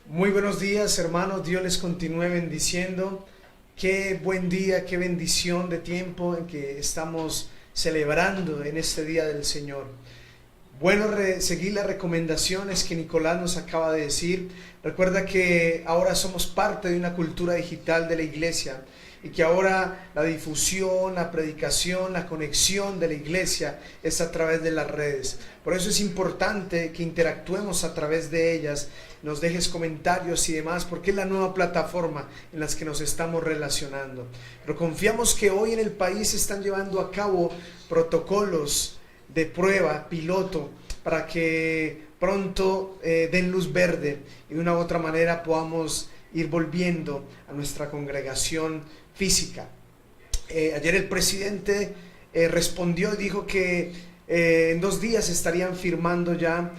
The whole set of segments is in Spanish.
Muy buenos días, hermanos. Dios les continúe bendiciendo. Qué buen día, qué bendición de tiempo en que estamos celebrando en este día del Señor. Bueno, seguir las recomendaciones que Nicolás nos acaba de decir. Recuerda que ahora somos parte de una cultura digital de la iglesia y que ahora la difusión, la predicación, la conexión de la iglesia es a través de las redes. Por eso es importante que interactuemos a través de ellas, nos dejes comentarios y demás, porque es la nueva plataforma en la que nos estamos relacionando. Pero confiamos que hoy en el país se están llevando a cabo protocolos de prueba, piloto, para que pronto den luz verde y de una u otra manera podamos ir volviendo a nuestra congregación física. Ayer el presidente respondió y dijo que en 2 días estarían firmando ya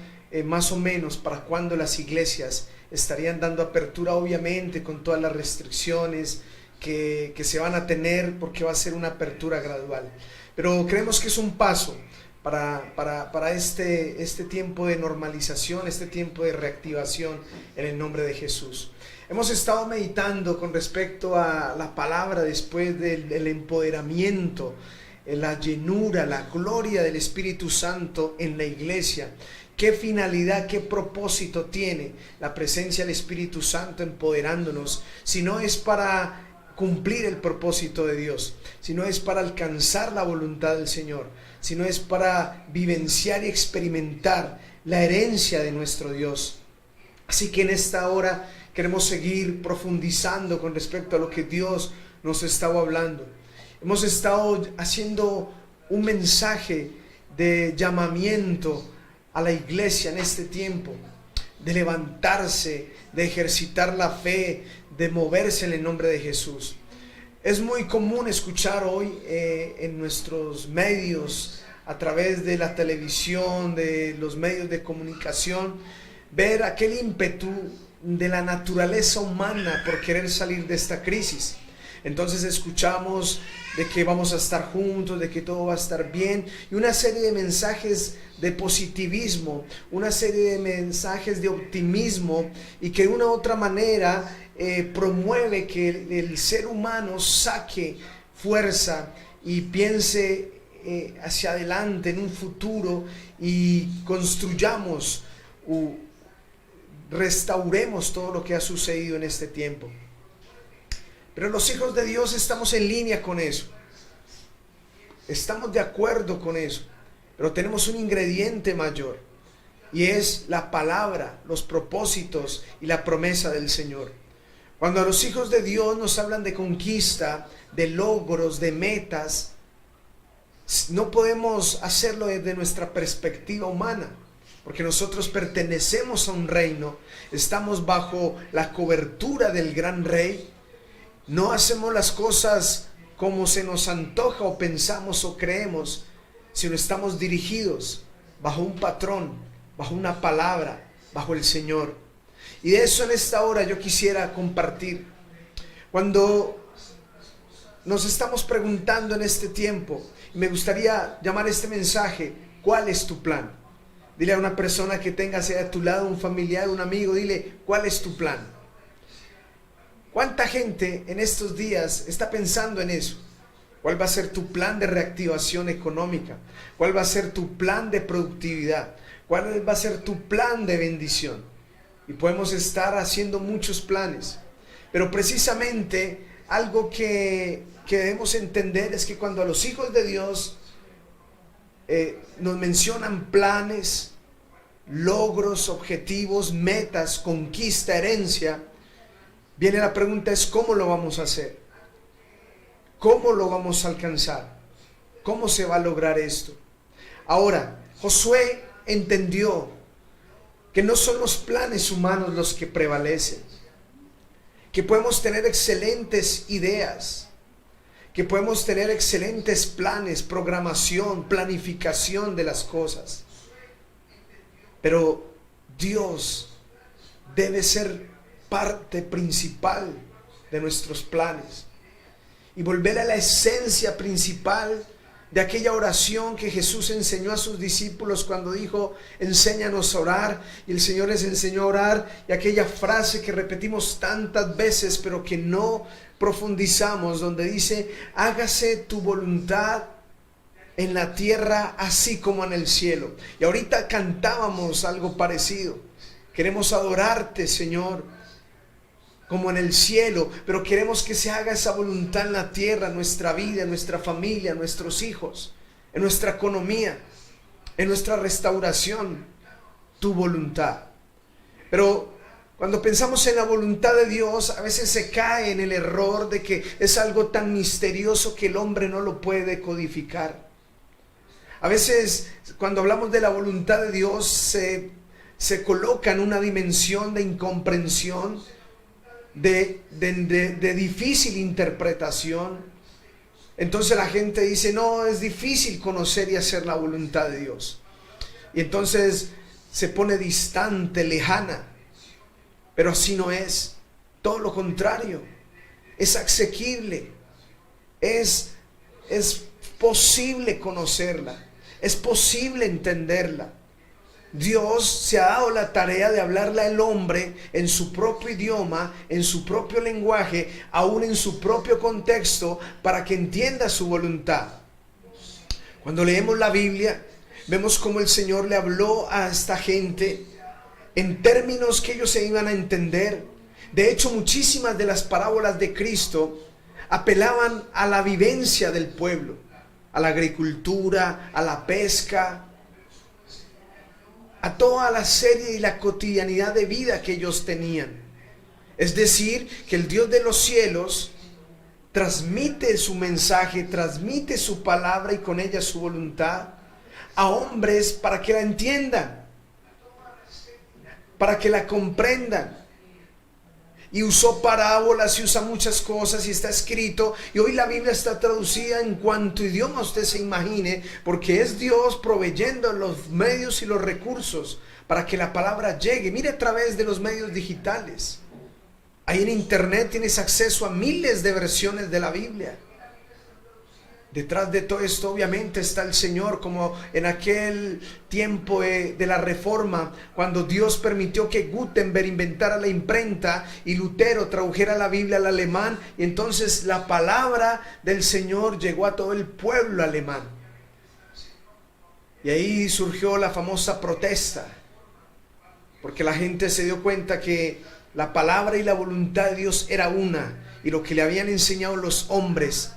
más o menos para cuando las iglesias estarían dando apertura, obviamente con todas las restricciones que se van a tener, porque va a ser una apertura gradual. Pero creemos que es un paso para este tiempo de normalización, este tiempo de reactivación en el nombre de Jesús. Hemos estado meditando con respecto a la palabra después del empoderamiento, la llenura, la gloria del Espíritu Santo en la iglesia. ¿Qué finalidad, qué propósito tiene la presencia del Espíritu Santo empoderándonos? Si no es para cumplir el propósito de Dios, si no es para alcanzar la voluntad del Señor, si no es para vivenciar y experimentar la herencia de nuestro Dios. Así que en esta hora queremos seguir profundizando con respecto a lo que Dios nos estaba hablando. Hemos estado haciendo un mensaje de llamamiento a la iglesia en este tiempo, de levantarse, de ejercitar la fe, de moverse en el nombre de Jesús. Es muy común escuchar hoy en nuestros medios, a través de la televisión, de los medios de comunicación, ver aquel ímpetu de la naturaleza humana por querer salir de esta crisis. Entonces escuchamos de que vamos a estar juntos, de que todo va a estar bien, y una serie de mensajes de positivismo, una serie de mensajes de optimismo, y que de una u otra manera promueve que el ser humano saque fuerza y piense hacia adelante en un futuro y construyamos, restauremos todo lo que ha sucedido en este tiempo. Pero los hijos de Dios estamos en línea con eso, estamos de acuerdo con eso, pero tenemos un ingrediente mayor, y es la palabra, los propósitos y la promesa del Señor. Cuando a los hijos de Dios nos hablan de conquista, de logros, de metas, no podemos hacerlo desde nuestra perspectiva humana, porque nosotros pertenecemos a un reino, estamos bajo la cobertura del gran rey. No hacemos las cosas como se nos antoja o pensamos o creemos, sino estamos dirigidos bajo un patrón, bajo una palabra, bajo el Señor. Y de eso en esta hora yo quisiera compartir. Cuando nos estamos preguntando en este tiempo, me gustaría llamar este mensaje: ¿cuál es tu plan? Dile a una persona que tengas a tu lado, un familiar, un amigo, dile: ¿cuál es tu plan? ¿Cuánta gente en estos días está pensando en eso? ¿Cuál va a ser tu plan de reactivación económica? ¿Cuál va a ser tu plan de productividad? ¿Cuál va a ser tu plan de bendición? Y podemos estar haciendo muchos planes, pero precisamente algo que debemos entender es que cuando a los hijos de Dios nos mencionan planes, logros, objetivos, metas, conquista, herencia, viene la pregunta: es ¿cómo lo vamos a hacer? ¿Cómo lo vamos a alcanzar? ¿Cómo se va a lograr esto? Ahora, Josué entendió que no son los planes humanos los que prevalecen, que podemos tener excelentes ideas, que podemos tener excelentes planes, programación, planificación de las cosas, pero Dios debe ser parte principal de nuestros planes y volver a la esencia principal de aquella oración que Jesús enseñó a sus discípulos cuando dijo, enséñanos a orar, y el Señor les enseñó a orar, y aquella frase que repetimos tantas veces pero que no profundizamos, donde dice, hágase tu voluntad en la tierra así como en el cielo. Y ahorita cantábamos algo parecido. Queremos adorarte, Señor, como en el cielo, pero queremos que se haga esa voluntad en la tierra, en nuestra vida, en nuestra familia, en nuestros hijos, en nuestra economía, en nuestra restauración, tu voluntad. Pero cuando pensamos en la voluntad de Dios, a veces se cae en el error de que es algo tan misterioso que el hombre no lo puede codificar. A veces cuando hablamos de la voluntad de Dios se coloca en una dimensión de incomprensión, de difícil interpretación. Entonces la gente dice, no, es difícil conocer y hacer la voluntad de Dios. Y entonces se pone distante, lejana. Pero así no es. Todo lo contrario. Es asequible. Es posible conocerla. Es posible entenderla. Dios se ha dado la tarea de hablarle al hombre en su propio idioma, en su propio lenguaje, aún en su propio contexto, para que entienda su voluntad. Cuando leemos la Biblia, vemos cómo el Señor le habló a esta gente en términos que ellos se iban a entender. De hecho, muchísimas de las parábolas de Cristo apelaban a la vivencia del pueblo, a la agricultura, a la pesca, a toda la serie y la cotidianidad de vida que ellos tenían. Es decir, que el Dios de los cielos transmite su mensaje, transmite su palabra y con ella su voluntad a hombres para que la entiendan, para que la comprendan. Y usó parábolas y usa muchas cosas y está escrito. Y hoy la Biblia está traducida en cuanto idioma usted se imagine, porque es Dios proveyendo los medios y los recursos para que la palabra llegue. Mire a través de los medios digitales. Ahí en internet tienes acceso a miles de versiones de la Biblia. Detrás de todo esto obviamente está el Señor, como en aquel tiempo de la Reforma, cuando Dios permitió que Gutenberg inventara la imprenta y Lutero tradujera la Biblia al alemán, y entonces la palabra del Señor llegó a todo el pueblo alemán. Y ahí surgió la famosa protesta, porque la gente se dio cuenta que la palabra y la voluntad de Dios era una, y lo que le habían enseñado los hombres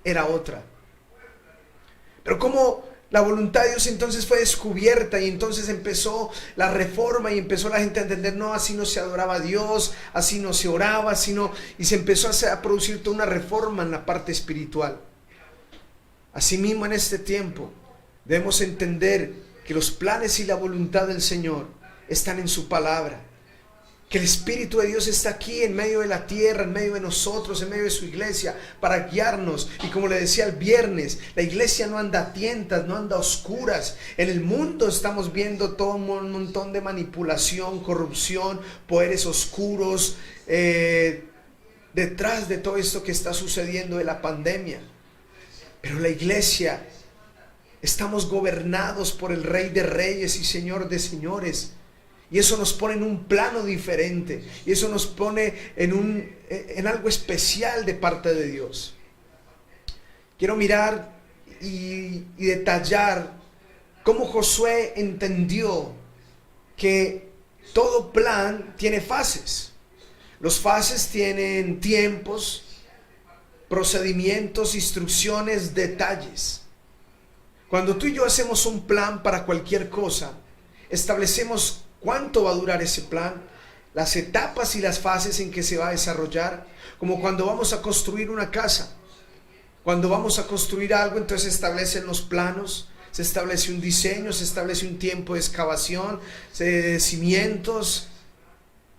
era otra. Pero como la voluntad de Dios entonces fue descubierta, y entonces empezó la reforma y empezó la gente a entender, no, así no se adoraba a Dios, así no se oraba, así no, y se empezó a producir toda una reforma en la parte espiritual. Asimismo, en este tiempo debemos entender que los planes y la voluntad del Señor están en su palabra, que el Espíritu de Dios está aquí en medio de la tierra, en medio de nosotros, en medio de su iglesia, para guiarnos. Y como le decía el viernes, la iglesia no anda a tientas, no anda a oscuras. En el mundo estamos viendo todo un montón de manipulación, corrupción, poderes oscuros, detrás de todo esto que está sucediendo de la pandemia. Pero la iglesia, estamos gobernados por el Rey de Reyes y Señor de Señores. Y eso nos pone en un plano diferente. Y eso nos pone en algo especial de parte de Dios. Quiero mirar y detallar cómo Josué entendió que todo plan tiene fases. Los fases tienen tiempos, procedimientos, instrucciones, detalles. Cuando tú y yo hacemos un plan para cualquier cosa, establecemos cuánto va a durar ese plan, las etapas y las fases en que se va a desarrollar, como cuando vamos a construir una casa. Cuando vamos a construir algo, entonces se establecen los planos, se establece un diseño, se establece un tiempo de excavación, de cimientos,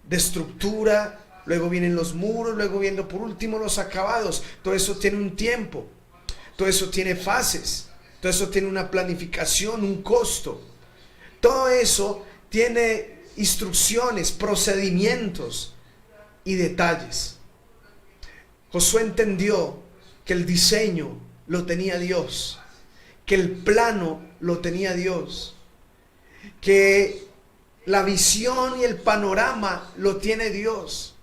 de estructura, luego vienen los muros, luego vienen por último los acabados. Todo eso tiene un tiempo, todo eso tiene fases, todo eso tiene una planificación, un costo. Todo eso tiene instrucciones, procedimientos y detalles. Josué entendió que el diseño lo tenía Dios que el plano lo tenía Dios, que la visión y el panorama lo tiene Dios.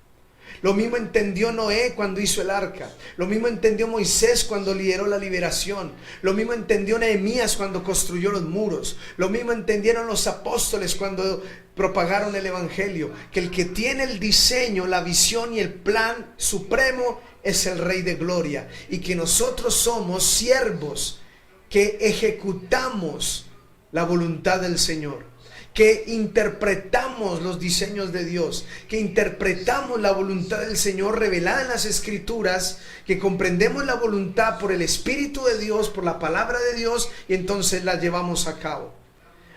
Lo mismo entendió Noé cuando hizo el arca. Lo mismo entendió Moisés cuando lideró la liberación. Lo mismo entendió Nehemías cuando construyó los muros. Lo mismo entendieron los apóstoles cuando propagaron el evangelio. Que el que tiene el diseño, la visión y el plan supremo es el Rey de Gloria. Y que nosotros somos siervos que ejecutamos la voluntad del Señor, que interpretamos los diseños de Dios, que interpretamos la voluntad del Señor revelada en las Escrituras, que comprendemos la voluntad por el Espíritu de Dios, por la palabra de Dios, y entonces la llevamos a cabo.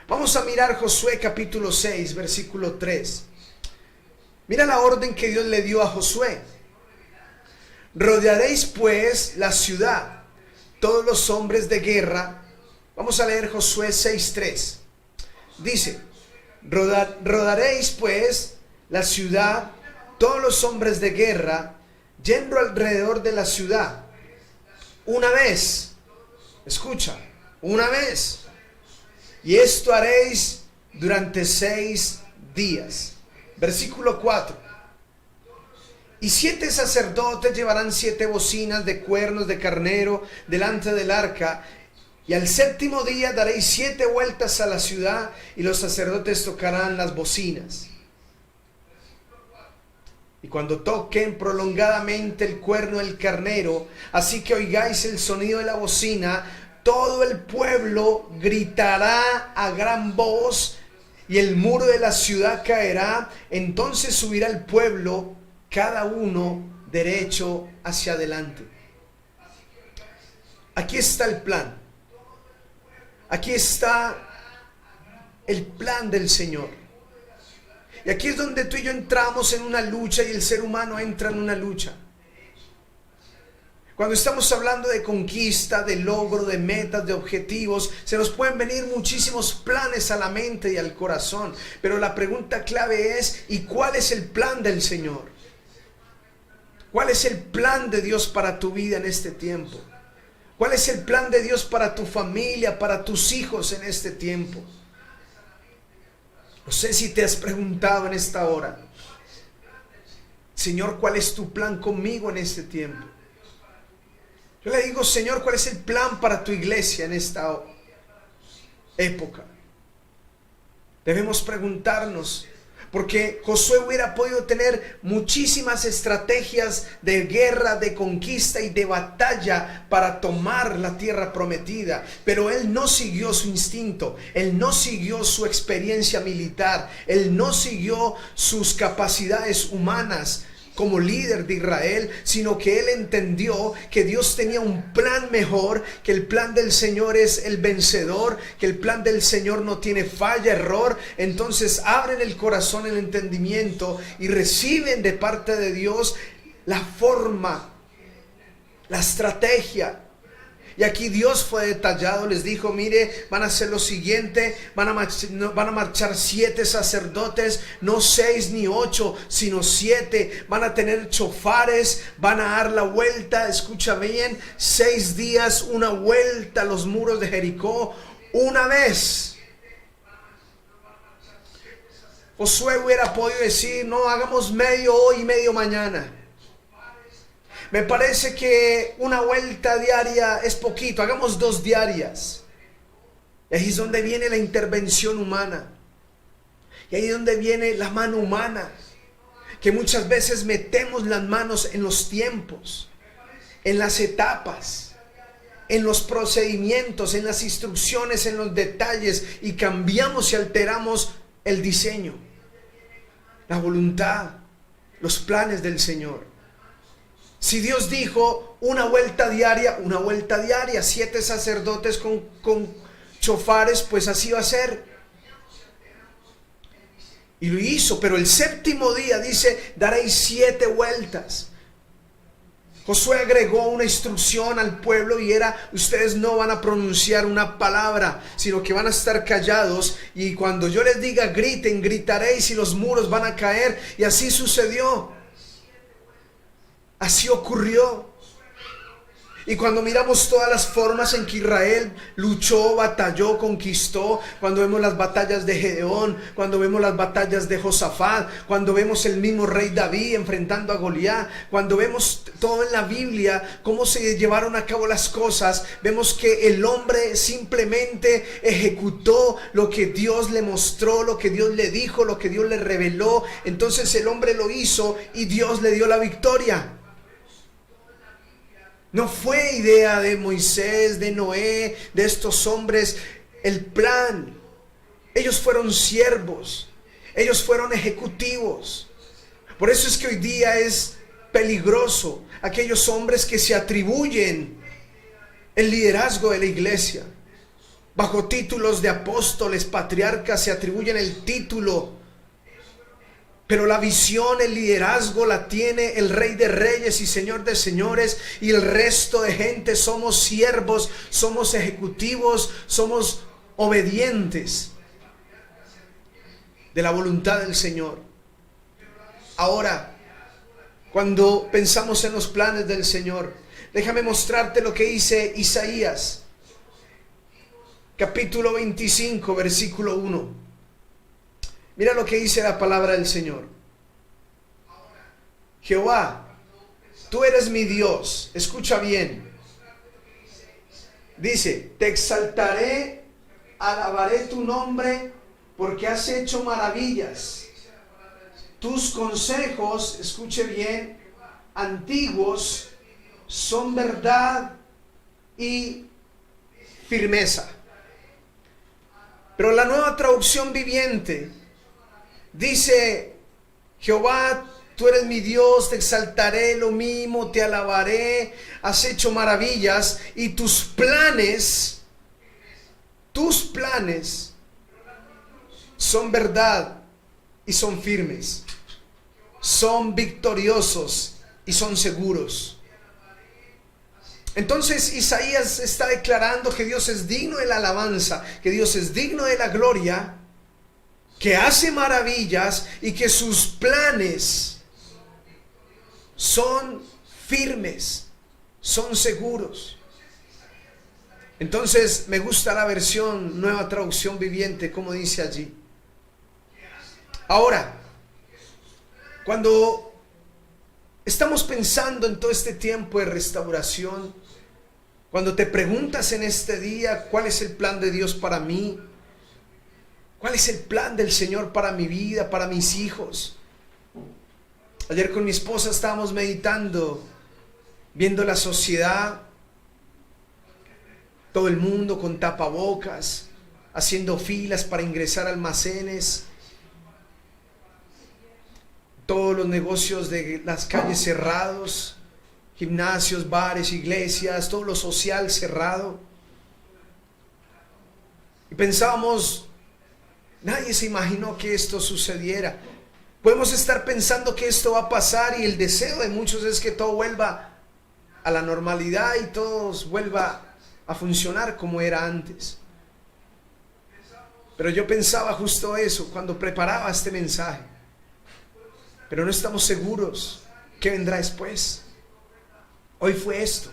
Vamos a mirar Josué capítulo 6, versículo 3. Mira la orden que Dios le dio a Josué. Rodearéis pues la ciudad, todos los hombres de guerra. Vamos a leer Josué 6:3. Dice: rodaréis pues la ciudad, todos los hombres de guerra, yendo alrededor de la ciudad, una vez. Escucha, una vez. Y esto haréis durante 6 días. Versículo 4. Y 7 sacerdotes llevarán 7 bocinas de cuernos de carnero delante del arca. Y al 7º día daréis 7 vueltas a la ciudad, y los sacerdotes tocarán las bocinas. Y cuando toquen prolongadamente el cuerno del carnero, así que oigáis el sonido de la bocina, todo el pueblo gritará a gran voz, y el muro de la ciudad caerá. Entonces subirá el pueblo, cada uno derecho hacia adelante. Aquí está el plan. Aquí está el plan del Señor. Y aquí es donde tú y yo entramos en una lucha, y el ser humano entra en una lucha. Cuando estamos hablando de conquista, de logro, de metas, de objetivos, se nos pueden venir muchísimos planes a la mente y al corazón. Pero la pregunta clave es: ¿y cuál es el plan del Señor? ¿Cuál es el plan de Dios para tu vida en este tiempo? ¿Cuál es el plan de Dios para tu familia, para tus hijos en este tiempo? No sé si te has preguntado en esta hora: Señor, ¿cuál es tu plan conmigo en este tiempo? Yo le digo: Señor, ¿cuál es el plan para tu iglesia en esta época? Debemos preguntarnos, porque Josué hubiera podido tener muchísimas estrategias de guerra, de conquista y de batalla para tomar la tierra prometida. Pero él no siguió su instinto, él no siguió su experiencia militar, él no siguió sus capacidades humanas como líder de Israel, sino que él entendió que Dios tenía un plan mejor, que el plan del Señor es el vencedor, que el plan del Señor no tiene falla, error. Entonces abren el corazón, el entendimiento, y reciben de parte de Dios la forma, la estrategia. Y aquí Dios fue detallado, les dijo: mire, van a hacer lo siguiente, van a marchar 7 sacerdotes, no 6 ni 8, sino 7, van a tener chofares, van a dar la vuelta, escucha bien, 6 días, una vuelta a los muros de Jericó, una vez. Josué hubiera podido decir: no, hagamos medio hoy y medio mañana. Me parece que una vuelta diaria es poquito, hagamos 2 diarias. Y ahí es donde viene la intervención humana. Y ahí es donde viene la mano humana. Que muchas veces metemos las manos en los tiempos, en las etapas, en los procedimientos, en las instrucciones, en los detalles, y cambiamos y alteramos el diseño, la voluntad, los planes del Señor. Si Dios dijo una vuelta diaria, 7 sacerdotes con chofares, pues así va a ser. Y lo hizo, pero el 7º día dice: daréis 7 vueltas. Josué agregó una instrucción al pueblo, y era: ustedes no van a pronunciar una palabra, sino que van a estar callados, y cuando yo les diga griten, gritaréis, y los muros van a caer. Y así sucedió. Así ocurrió. Y cuando miramos todas las formas en que Israel luchó, batalló, conquistó, cuando vemos las batallas de Gedeón, cuando vemos las batallas de Josafat, cuando vemos el mismo rey David enfrentando a Goliat, cuando vemos todo en la Biblia, cómo se llevaron a cabo las cosas, vemos que el hombre simplemente ejecutó lo que Dios le mostró, lo que Dios le dijo, lo que Dios le reveló. Entonces el hombre lo hizo y Dios le dio la victoria. No fue idea de Moisés, de Noé, de estos hombres. El plan. Ellos fueron siervos. Ellos fueron ejecutivos. Por eso es que hoy día es peligroso aquellos hombres que se atribuyen el liderazgo de la iglesia. Bajo títulos de apóstoles, patriarcas, se atribuyen el título. Pero la visión, el liderazgo la tiene el Rey de Reyes y Señor de Señores, y el resto de gente somos siervos, somos ejecutivos, somos obedientes de la voluntad del Señor. Ahora, cuando pensamos en los planes del Señor, déjame mostrarte lo que dice Isaías, capítulo 25, versículo 1. Mira lo que dice la palabra del Señor. Jehová, tú eres mi Dios. Escucha bien. Dice, te exaltaré, alabaré tu nombre, porque has hecho maravillas. Tus consejos, escuche bien, antiguos, son verdad y firmeza. Pero la Nueva Traducción Viviente dice, Jehová, tú eres mi Dios, te exaltaré, lo mismo, te alabaré, has hecho maravillas, y tus planes son verdad y son firmes, son victoriosos y son seguros. Entonces Isaías está declarando que Dios es digno de la alabanza, que Dios es digno de la gloria, que hace maravillas y que sus planes son firmes, son seguros. Entonces me gusta la versión Nueva Traducción Viviente, como dice allí. Ahora, cuando estamos pensando en todo este tiempo de restauración, cuando te preguntas en este día, ¿cuál es el plan de Dios para mí? ¿Cuál es el plan del Señor para mi vida, para mis hijos? Ayer con mi esposa estábamos meditando, viendo la sociedad, todo el mundo con tapabocas, haciendo filas para ingresar a almacenes, todos los negocios de las calles cerrados, gimnasios, bares, iglesias, todo lo social cerrado. Y pensábamos, nadie se imaginó que esto sucediera. Podemos estar pensando que esto va a pasar, y el deseo de muchos es que todo vuelva a la normalidad y todo vuelva a funcionar como era antes. Pero yo pensaba justo eso cuando preparaba este mensaje. Pero no estamos seguros qué vendrá después. Hoy fue esto,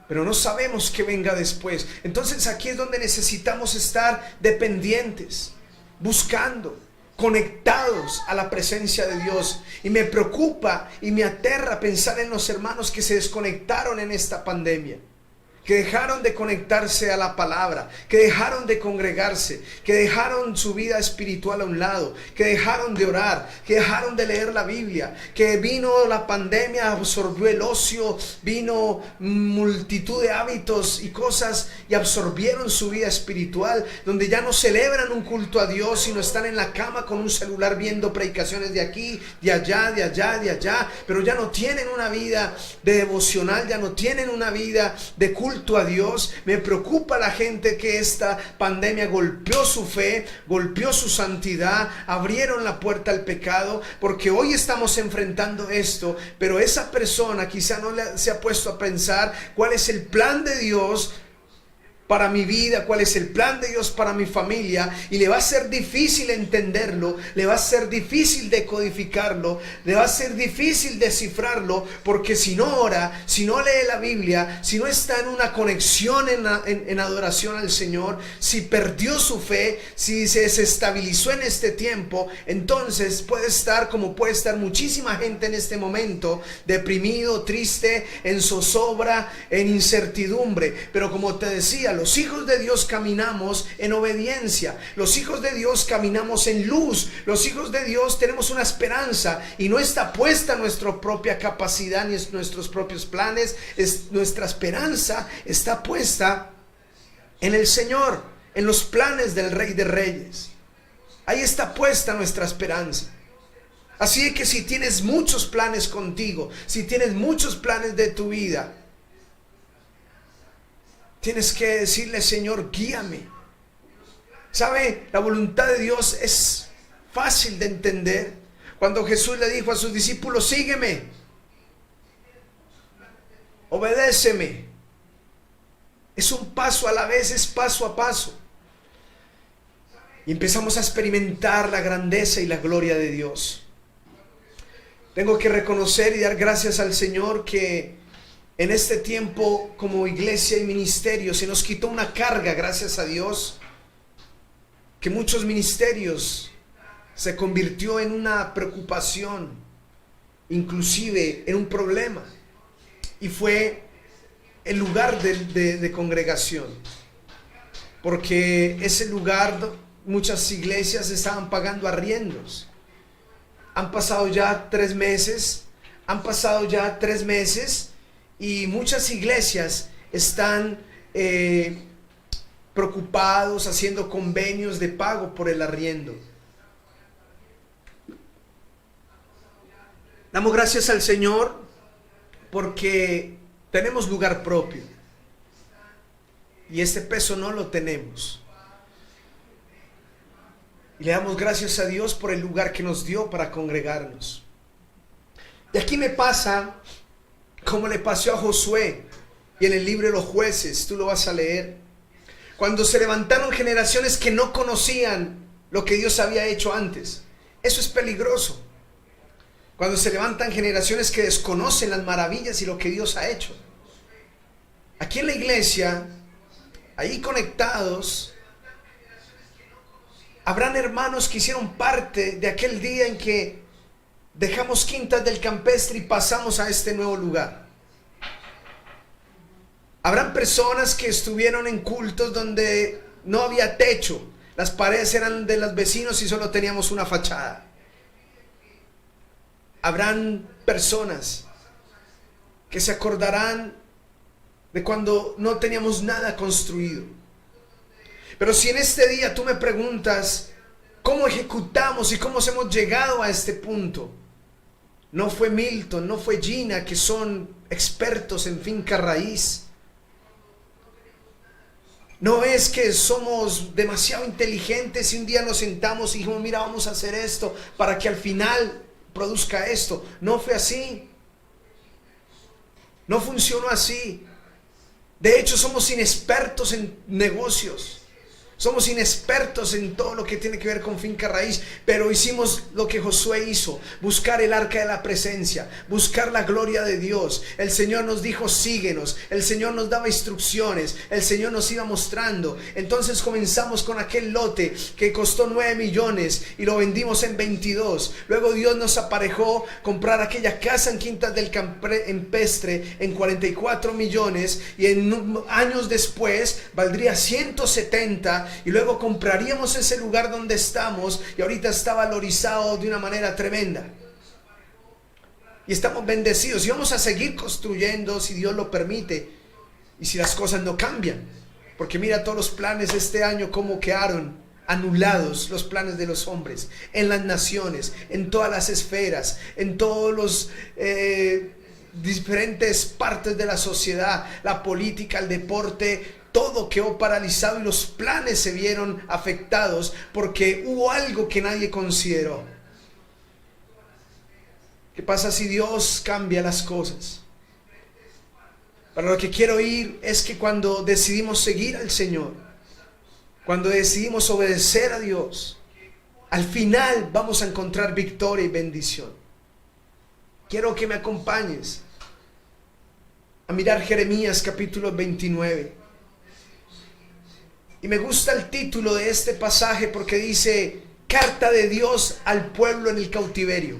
pero no sabemos qué venga después. Entonces aquí es donde necesitamos estar dependientes, buscando, conectados a la presencia de Dios. Y me preocupa y me aterra pensar en los hermanos que se desconectaron en esta pandemia, que dejaron de conectarse a la palabra, que dejaron de congregarse, que dejaron su vida espiritual a un lado, que dejaron de orar, que dejaron de leer la Biblia, que vino la pandemia, absorbió el ocio, vino multitud de hábitos y cosas y absorbieron su vida espiritual, donde ya no celebran un culto a Dios, sino están en la cama con un celular viendo predicaciones de aquí, de allá, de allá, de allá, pero ya no tienen una vida de devocional, ya no tienen una vida de culto a Dios. Me preocupa la gente que esta pandemia golpeó su fe, golpeó su santidad, abrieron la puerta al pecado, porque hoy estamos enfrentando esto, pero esa persona quizá no se ha puesto a pensar cuál es el plan de Dios para mi vida, cuál es el plan de Dios para mi familia, y le va a ser difícil entenderlo, le va a ser difícil decodificarlo, le va a ser difícil descifrarlo, porque si no ora, si no lee la Biblia, si no está en una conexión en adoración al Señor, si perdió su fe, si se desestabilizó en este tiempo, entonces puede estar como puede estar muchísima gente en este momento, deprimido, triste, en zozobra, en incertidumbre. Pero como te decía, los hijos de Dios caminamos en obediencia, los hijos de Dios caminamos en luz, los hijos de Dios tenemos una esperanza y no está puesta nuestra propia capacidad ni nuestros propios planes, nuestra esperanza está puesta en el Señor, en los planes del Rey de Reyes. Ahí está puesta nuestra esperanza. Así que si tienes muchos planes contigo, si tienes muchos planes de tu vida, tienes que decirle: Señor, guíame. ¿Sabe? La voluntad de Dios es fácil de entender. Cuando Jesús le dijo a sus discípulos: sígueme, obedéceme, es un paso a la vez, es paso a paso. Y empezamos a experimentar la grandeza y la gloria de Dios. Tengo que reconocer y dar gracias al Señor que en este tiempo como iglesia y ministerio se nos quitó una carga, gracias a Dios, que muchos ministerios se convirtió en una preocupación, inclusive en un problema, y fue el lugar de congregación, porque ese lugar muchas iglesias estaban pagando arriendos. Han pasado ya 3 meses, y muchas iglesias están preocupados, haciendo convenios de pago por el arriendo. Damos gracias al Señor porque tenemos lugar propio y este peso no lo tenemos. Y le damos gracias a Dios por el lugar que nos dio para congregarnos. Y aquí me pasa como le pasó a Josué, y en el libro de los Jueces, tú lo vas a leer, cuando se levantaron generaciones que no conocían lo que Dios había hecho antes. Eso es peligroso. Cuando se levantan generaciones que desconocen las maravillas y lo que Dios ha hecho. Aquí en la iglesia, ahí conectados, habrán hermanos que hicieron parte de aquel día en que dejamos Quintas del Campestre y pasamos a este nuevo lugar. Habrán personas que estuvieron en cultos donde no había techo, las paredes eran de los vecinos y solo teníamos una fachada. Habrán personas que se acordarán de cuando no teníamos nada construido. Pero si en este día tú me preguntas cómo ejecutamos y cómo hemos llegado a este punto, no fue Milton, no fue Gina, que son expertos en finca raíz. No es que somos demasiado inteligentes y un día nos sentamos y dijimos: mira, vamos a hacer esto para que al final produzca esto. No fue así. No funcionó así. De hecho, somos inexpertos en negocios. Somos inexpertos en todo lo que tiene que ver con finca raíz, pero hicimos lo que Josué hizo: buscar el arca de la presencia, buscar la gloria de Dios. El Señor nos dijo: síguenos. El Señor nos daba instrucciones, el Señor nos iba mostrando. Entonces comenzamos con aquel lote que costó 9 millones y lo vendimos en 22. Luego Dios nos aparejó comprar aquella casa en Quintas del Campestre en 44 millones y en años después valdría 170. Y luego compraríamos ese lugar donde estamos y ahorita está valorizado de una manera tremenda. Y estamos bendecidos y vamos a seguir construyendo si Dios lo permite y si las cosas no cambian. Porque mira todos los planes de este año cómo quedaron anulados, los planes de los hombres en las naciones, en todas las esferas, en todos los diferentes partes de la sociedad, la política, el deporte. Todo quedó paralizado y los planes se vieron afectados porque hubo algo que nadie consideró. ¿Qué pasa si Dios cambia las cosas? Para lo que quiero ir es que cuando decidimos seguir al Señor, cuando decidimos obedecer a Dios, al final vamos a encontrar victoria y bendición. Quiero que me acompañes a mirar Jeremías capítulo 29. Y me gusta el título de este pasaje porque dice: Carta de Dios al pueblo en el cautiverio.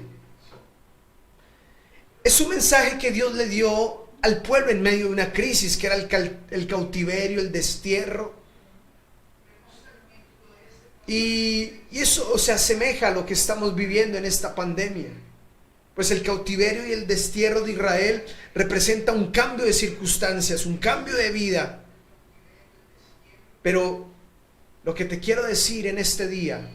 Es un mensaje que Dios le dio al pueblo en medio de una crisis, que era el cautiverio, el destierro. Y eso se asemeja a lo que estamos viviendo en esta pandemia. Pues el cautiverio y el destierro de Israel representa un cambio de circunstancias, un cambio de vida. Pero lo que te quiero decir en este día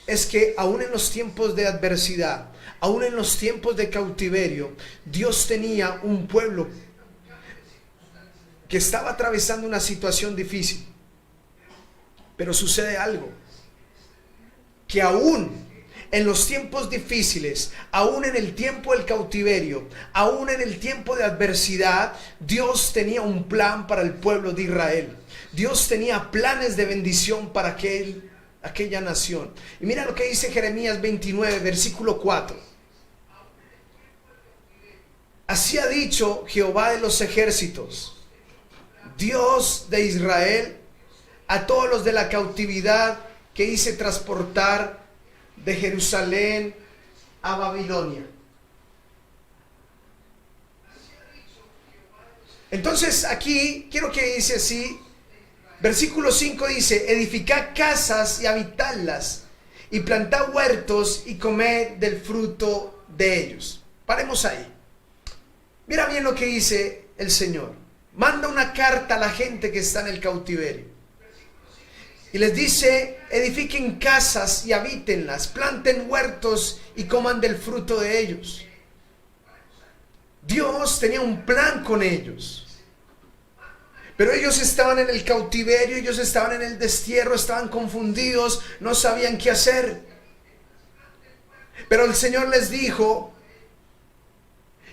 es que aún en los tiempos de adversidad, aún en los tiempos de cautiverio, Dios tenía un pueblo que estaba atravesando una situación difícil. Pero sucede algo, que aún en los tiempos difíciles, aún en el tiempo del cautiverio, aún en el tiempo de adversidad, Dios tenía un plan para el pueblo de Israel. Dios tenía planes de bendición para aquella nación. Y mira lo que dice Jeremías 29, versículo 4. Así ha dicho Jehová de los ejércitos, Dios de Israel, a todos los de la cautividad que hice transportar de Jerusalén a Babilonia. Entonces aquí quiero que dice así, versículo 5 dice: edificad casas y habitadlas, y plantad huertos y comed del fruto de ellos. Paremos ahí. Mira bien lo que dice el Señor. Manda una carta a la gente que está en el cautiverio. Y les dice: edifiquen casas y habítenlas, planten huertos y coman del fruto de ellos. Dios tenía un plan con ellos. Pero ellos estaban en el cautiverio, ellos estaban en el destierro, estaban confundidos, no sabían qué hacer. Pero el Señor les dijo,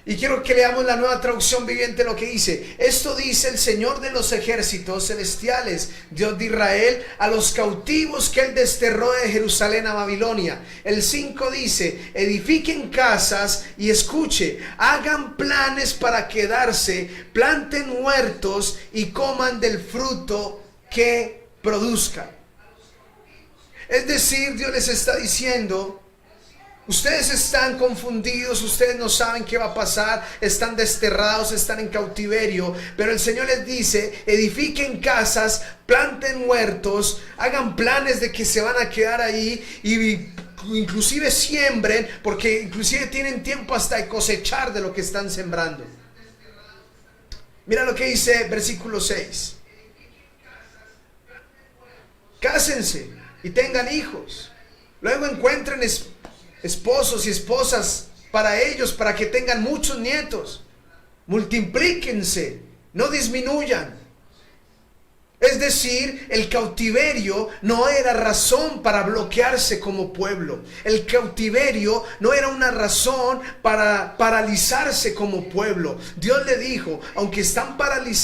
y quiero que leamos la Nueva Traducción Viviente lo que dice: esto dice el Señor de los ejércitos celestiales, Dios de Israel, a los cautivos que Él desterró de Jerusalén a Babilonia. El 5 dice: edifiquen casas y escuche, hagan planes para quedarse, planten huertos y coman del fruto que produzcan. Es decir, Dios les está diciendo: ustedes están confundidos, ustedes no saben qué va a pasar, están desterrados, están en cautiverio, pero el Señor les dice: edifiquen casas, planten huertos, hagan planes de que se van a quedar ahí y inclusive siembren, porque inclusive tienen tiempo hasta de cosechar de lo que están sembrando. Mira lo que dice versículo 6. Cásense y tengan hijos, luego encuentren esposos y esposas para ellos, para que tengan muchos nietos. Multiplíquense, no disminuyan. Es decir, el cautiverio no era razón para bloquearse como pueblo. El cautiverio no era una razón para paralizarse como pueblo. Dios le dijo: aunque están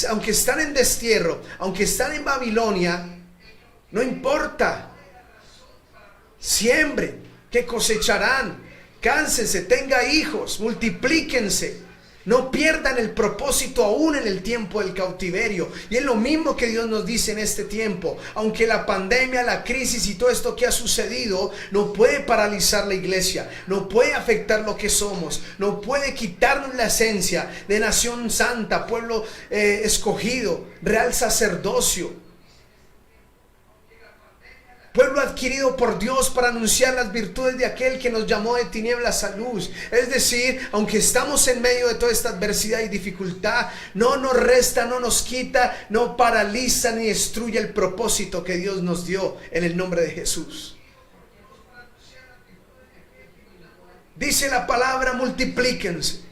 aunque están en destierro, aunque están en Babilonia, no importa. Siembren, que cosecharán. Cánsense, tenga hijos, multiplíquense. No pierdan el propósito aún en el tiempo del cautiverio. Y es lo mismo que Dios nos dice en este tiempo. Aunque la pandemia, la crisis y todo esto que ha sucedido no puede paralizar la iglesia, no puede afectar lo que somos, no puede quitarnos la esencia de nación santa, pueblo escogido, real sacerdocio, pueblo adquirido por Dios para anunciar las virtudes de aquel que nos llamó de tinieblas a luz. Es decir, aunque estamos en medio de toda esta adversidad y dificultad, no nos resta, no nos quita, no paraliza ni destruye el propósito que Dios nos dio en el nombre de Jesús. Dice la palabra: multiplíquense.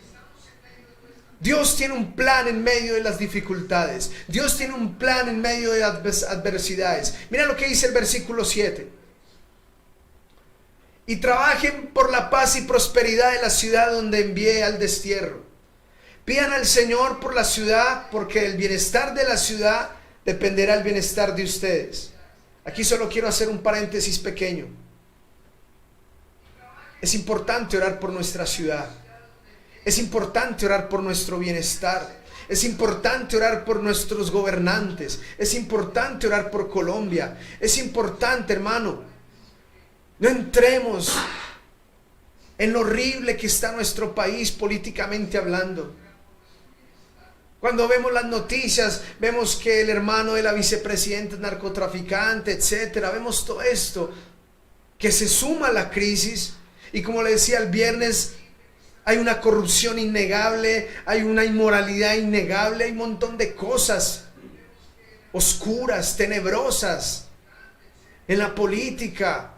Dios tiene un plan en medio de las dificultades. Dios tiene un plan en medio de adversidades. Mira lo que dice el versículo 7. Y trabajen por la paz y prosperidad de la ciudad donde envié al destierro. Pidan al Señor por la ciudad, porque el bienestar de la ciudad dependerá del bienestar de ustedes. Aquí solo quiero hacer un paréntesis pequeño. Es importante orar por nuestra ciudad. Es importante orar por nuestro bienestar. Es importante orar por nuestros gobernantes. Es importante orar por Colombia. Es importante, hermano. No entremos en lo horrible que está nuestro país políticamente hablando. Cuando vemos las noticias, vemos que el hermano de la vicepresidenta es narcotraficante, etcétera. Vemos todo esto que se suma a la crisis. Y como le decía el viernes, hay una corrupción innegable, hay una inmoralidad innegable, hay un montón de cosas oscuras, tenebrosas en la política.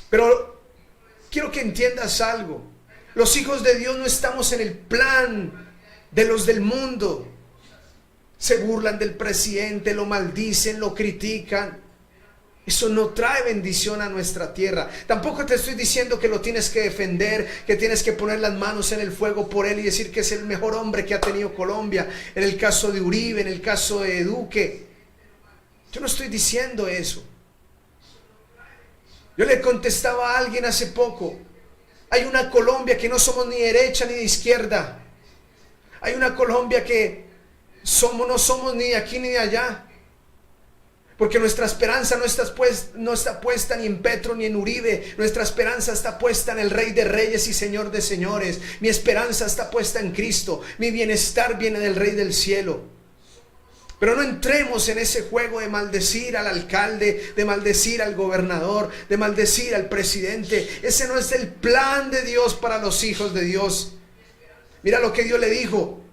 Pero quiero que entiendas algo. Los hijos de Dios no estamos en el plan de los del mundo. Se burlan del presidente, lo maldicen, lo critican. Eso no trae bendición a nuestra tierra. Tampoco te estoy diciendo que lo tienes que defender, que tienes que poner las manos en el fuego por él y decir que es el mejor hombre que ha tenido Colombia. En el caso de Uribe, en el caso de Duque. Yo no estoy diciendo eso. Yo le contestaba a alguien hace poco. Hay una Colombia que no somos ni derecha ni de izquierda. Hay una Colombia que no somos ni de aquí ni de allá. Porque nuestra esperanza no está puesta ni en Petro ni en Uribe. Nuestra esperanza está puesta en el Rey de Reyes y Señor de Señores. Mi esperanza está puesta en Cristo. Mi bienestar viene del Rey del cielo. Pero no entremos en ese juego de maldecir al alcalde, de maldecir al gobernador, de maldecir al presidente. Ese no es el plan de Dios para los hijos de Dios. Mira lo que Dios le dijo.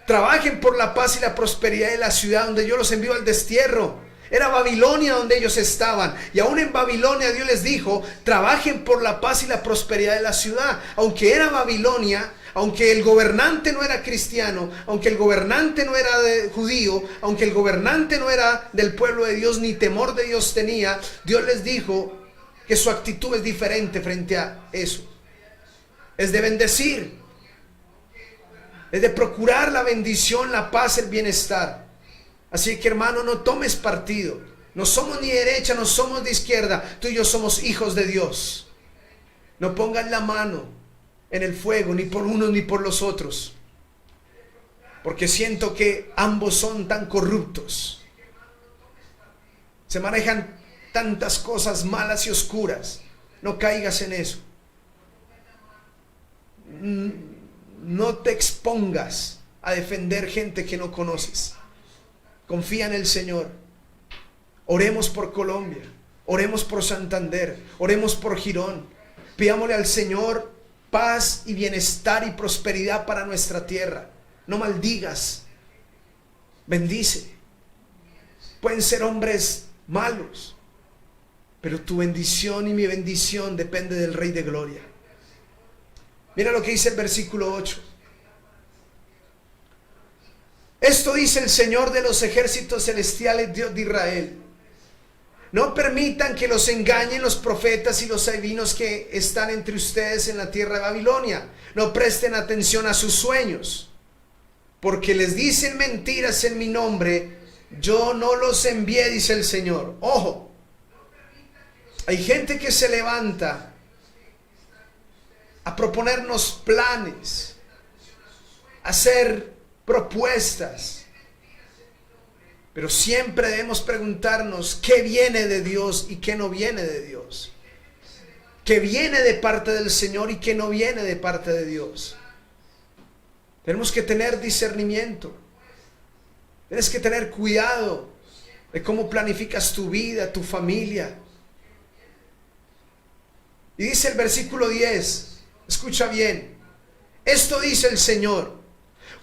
Trabajen por la paz y la prosperidad de la ciudad donde yo los envío al destierro. Era Babilonia donde ellos estaban. Y aún en Babilonia Dios les dijo, trabajen por la paz y la prosperidad de la ciudad. Aunque era Babilonia, aunque el gobernante no era cristiano, aunque el gobernante no era judío, aunque el gobernante no era del pueblo de Dios, ni temor de Dios tenía, Dios les dijo que su actitud es diferente frente a eso. Es de bendecir. Es de procurar la bendición, la paz, el bienestar. Así que, hermano, no tomes partido. No somos ni derecha, no somos de izquierda. Tú y yo somos hijos de Dios. No pongas la mano en el fuego, ni por unos ni por los otros. Porque siento que ambos son tan corruptos. Se manejan tantas cosas malas y oscuras. No caigas en eso. No te expongas a defender gente que no conoces. Confía en el Señor. Oremos por Colombia. Oremos por Santander. Oremos por Girón. Pidámosle al Señor paz y bienestar y prosperidad para nuestra tierra. No maldigas. Bendice. Pueden ser hombres malos, pero tu bendición y mi bendición depende del Rey de Gloria. Mira lo que dice el versículo 8. Esto dice el Señor de los ejércitos celestiales, Dios de Israel. No permitan que los engañen los profetas y los adivinos que están entre ustedes en la tierra de Babilonia. No presten atención a sus sueños, porque les dicen mentiras en mi nombre. Yo no los envié, dice el Señor. Ojo, hay gente que se levanta a proponernos planes, a hacer propuestas, pero siempre debemos preguntarnos qué viene de Dios y qué no viene de Dios, qué viene de parte del Señor y qué no viene de parte de Dios. Tenemos que tener discernimiento, tienes que tener cuidado de cómo planificas tu vida, tu familia. Y dice el versículo 10, escucha bien, esto dice el Señor: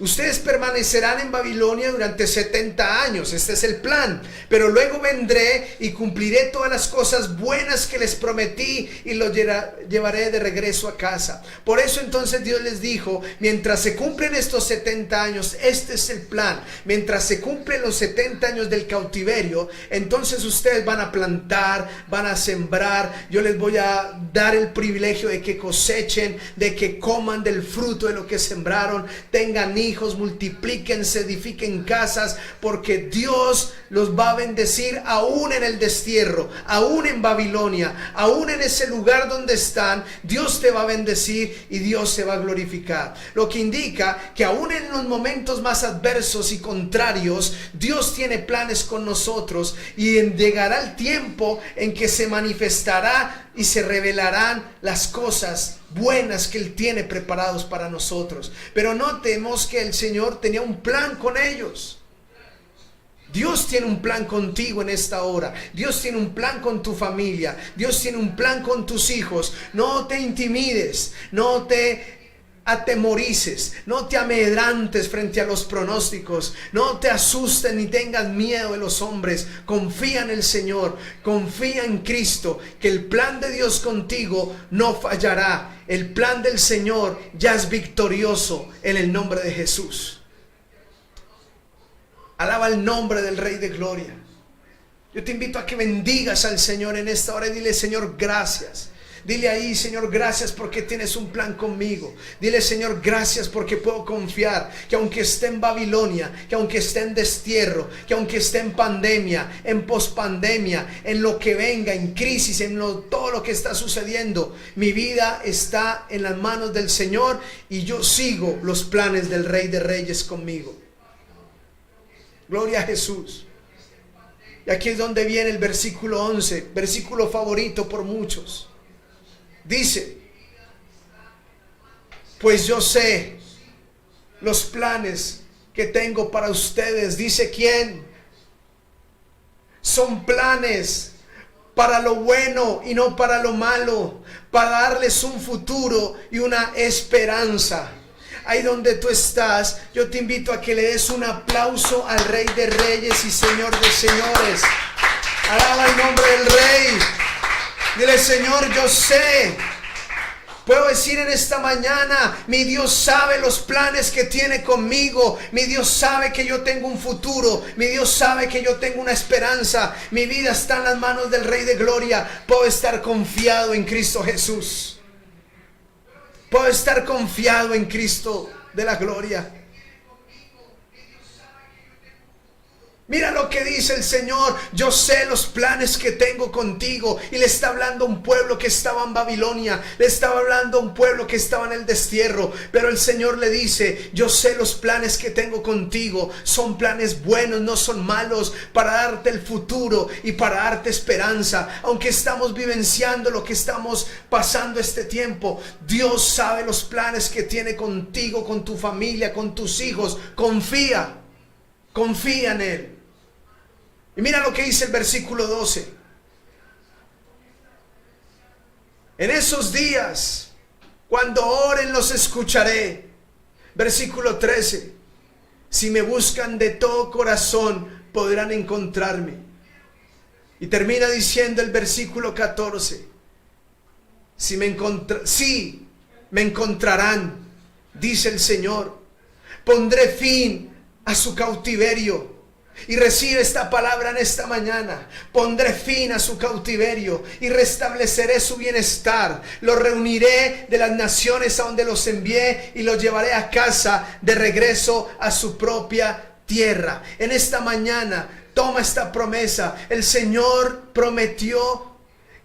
Ustedes permanecerán en Babilonia durante 70 años. Este es el plan. Pero luego vendré y cumpliré todas las cosas buenas que les prometí y los llevaré de regreso a casa. Por eso entonces Dios les dijo, mientras se cumplen estos 70 años, este es el plan. Mientras se cumplen los 70 años del cautiverio, entonces ustedes van a plantar, van a sembrar. Yo les voy a dar el privilegio de que cosechen, de que coman del fruto de lo que sembraron, tengan hijos, multiplíquense, edifiquen casas, porque Dios los va a bendecir aún en el destierro, aún en Babilonia, aún en ese lugar donde están. Dios te va a bendecir y Dios se va a glorificar. Lo que indica que aún en los momentos más adversos y contrarios, Dios tiene planes con nosotros, y llegará el tiempo en que se manifestará y se revelarán las cosas buenas que Él tiene preparados para nosotros. Pero notemos que el Señor tenía un plan con ellos. Dios tiene un plan contigo en esta hora. Dios tiene un plan con tu familia. Dios tiene un plan con tus hijos. No te intimides, no te atemorices, no te amedrantes frente a los pronósticos, no te asustes ni tengas miedo de los hombres. Confía en el Señor, confía en Cristo, que el plan de Dios contigo no fallará. El plan del Señor ya es victorioso en el nombre de Jesús. Alaba el nombre del Rey de Gloria. Yo te invito a que bendigas al Señor en esta hora y dile: Señor, gracias. Dile ahí: Señor, gracias porque tienes un plan conmigo. Dile: Señor, gracias porque puedo confiar que aunque esté en Babilonia, que aunque esté en destierro, que aunque esté en pandemia, en pospandemia, en lo que venga, en crisis, en todo lo que está sucediendo, mi vida está en las manos del Señor y yo sigo los planes del Rey de Reyes conmigo. Gloria a Jesús. Y aquí es donde viene el versículo 11, versículo favorito por muchos. Dice: pues yo sé los planes que tengo para ustedes. Dice: ¿quién? Son planes para lo bueno y no para lo malo, para darles un futuro y una esperanza. Ahí donde tú estás, yo te invito a que le des un aplauso al Rey de Reyes y Señor de Señores. Alaba el nombre del Rey. Dile: Señor, yo sé. Puedo decir en esta mañana: mi Dios sabe los planes que tiene conmigo. Mi Dios sabe que yo tengo un futuro. Mi Dios sabe que yo tengo una esperanza. Mi vida está en las manos del Rey de Gloria. Puedo estar confiado en Cristo Jesús. Puedo estar confiado en Cristo de la gloria. Mira lo que dice el Señor: yo sé los planes que tengo contigo. Y le está hablando a un pueblo que estaba en Babilonia, le estaba hablando a un pueblo que estaba en el destierro. Pero el Señor le dice: yo sé los planes que tengo contigo. Son planes buenos, no son malos, para darte el futuro y para darte esperanza. Aunque estamos vivenciando lo que estamos pasando este tiempo, Dios sabe los planes que tiene contigo, con tu familia, con tus hijos. Confía en Él. Y mira lo que dice el versículo 12. En esos días, cuando oren, los escucharé. Versículo 13. Si me buscan de todo corazón, podrán encontrarme. Y termina diciendo el versículo 14. Sí, me encontrarán, dice el Señor. Pondré fin a su cautiverio. Y recibe esta palabra en esta mañana. Pondré fin a su cautiverio y restableceré su bienestar. Los reuniré de las naciones a donde los envié y los llevaré a casa, de regreso a su propia tierra. En esta mañana toma esta promesa. El Señor prometió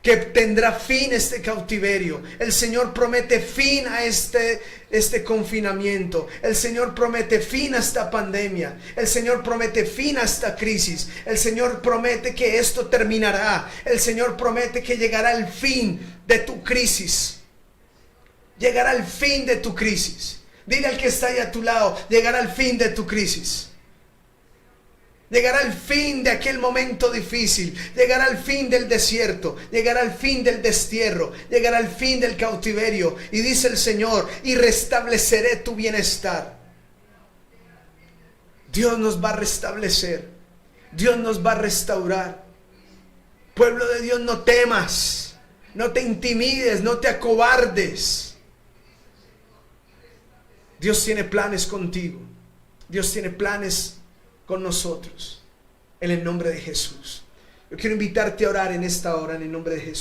que tendrá fin este cautiverio. El Señor promete fin a este confinamiento. El Señor promete fin a esta pandemia. El Señor promete fin a esta crisis. El Señor promete que esto terminará. El Señor promete que llegará el fin de tu crisis. Llegará el fin de tu crisis. Dile al que está ahí a tu lado: llegará el fin de tu crisis. Llegará el fin de aquel momento difícil. Llegará el fin del desierto. Llegará el fin del destierro. Llegará el fin del cautiverio. Y dice el Señor: y restableceré tu bienestar. Dios nos va a restablecer. Dios nos va a restaurar. Pueblo de Dios, no temas, no te intimides, no te acobardes. Dios tiene planes contigo. Dios tiene planes con nosotros. En el nombre de Jesús. Yo quiero invitarte a orar en esta hora en el nombre de Jesús.